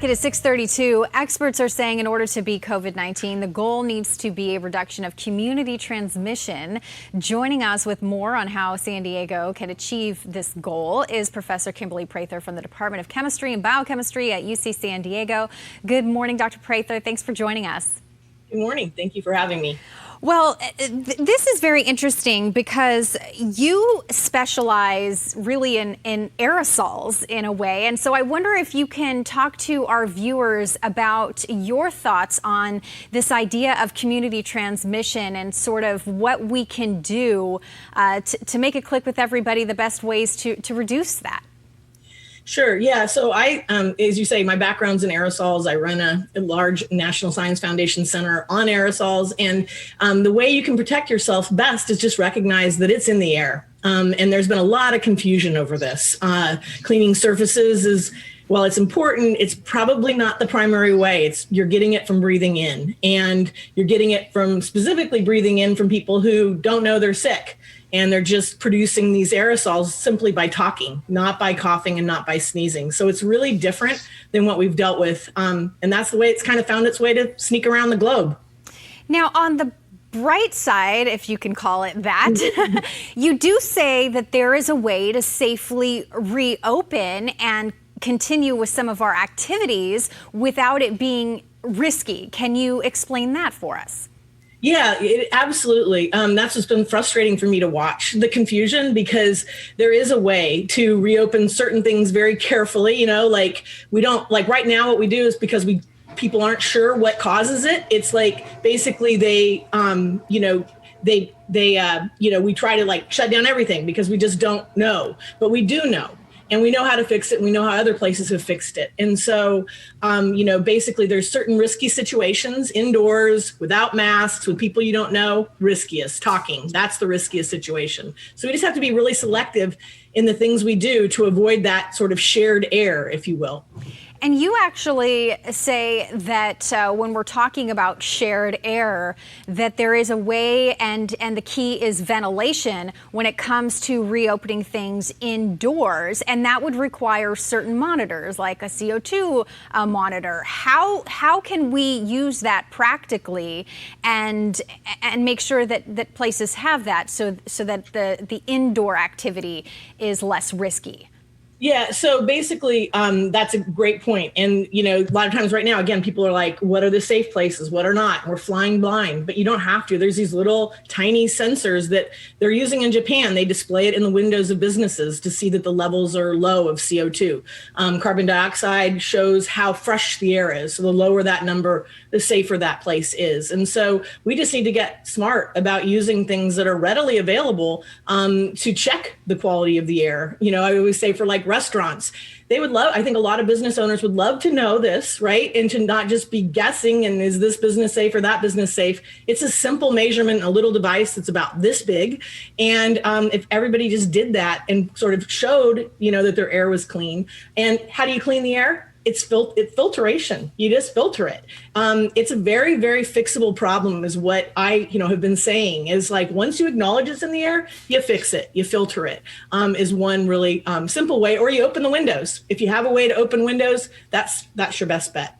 it is 6:32. Experts are saying in order to beat COVID-19, the goal needs to be a reduction of community transmission. Joining us with more on how San Diego can achieve this goal is Professor Kimberly Prather from the Department of Chemistry and Biochemistry at UC San Diego. Good morning, Dr. Prather. Thanks for joining us. Good morning. Thank you for having me. Well, this is very interesting because you specialize really in aerosols in a way. And so I wonder if you can talk to our viewers about your thoughts on this idea of community transmission and sort of what we can do to make it click with everybody, the best ways to reduce that. Sure. Yeah. So I, as you say, my background's in aerosols. I run a large National Science Foundation center on aerosols. And the way you can protect yourself best is just recognize that it's in the air. And there's been a lot of confusion over this. Cleaning surfaces is, while it's important, it's probably not the primary way. You're getting it from breathing in, and you're getting it from specifically breathing in from people who don't know they're sick. And they're just producing these aerosols simply by talking, not by coughing and not by sneezing. So it's really different than what we've dealt with. And that's the way it's kind of found its way to sneak around the globe. Now, on the bright side, if you can call it that, you do say that there is a way to safely reopen and continue with some of our activities without it being risky. Can you explain that for us? Yeah, absolutely. That's what's been frustrating for me to watch, the confusion, because there is a way to reopen certain things very carefully. You know, like we don't, like right now what we do is because people aren't sure what causes it. It's like basically we try to like shut down everything because we just don't know, but we do know. And we know how to fix it. We know how other places have fixed it. And so, basically there's certain risky situations indoors, without masks, with people you don't know, riskiest, talking. That's the riskiest situation. So we just have to be really selective in the things we do to avoid that sort of shared air, if you will. And you actually say that when we're talking about shared air, that there is a way, and the key is ventilation when it comes to reopening things indoors, and that would require certain monitors, like a CO2 monitor. How can we use that practically and make sure that places have that so that the indoor activity is less risky? Yeah, so basically, that's a great point. And, a lot of times right now, again, people are like, what are the safe places? What are not? And we're flying blind, but you don't have to. There's these little tiny sensors that they're using in Japan. They display it in the windows of businesses to see that the levels are low of CO2. Carbon dioxide shows how fresh the air is. So the lower that number, the safer that place is. And so we just need to get smart about using things that are readily available to check the quality of the air. I always say for like restaurants, I think a lot of business owners would love to know this, right? And to not just be guessing, and is this business safe or that business safe? It's a simple measurement, a little device that's about this big. And if everybody just did that and sort of showed, that their air was clean. And how do you clean the air? It's filtration. You just filter it. It's a very, very fixable problem is what I, have been saying is like, once you acknowledge it's in the air, you fix it, you filter it, is one really simple way, or you open the windows. If you have a way to open windows, that's your best bet.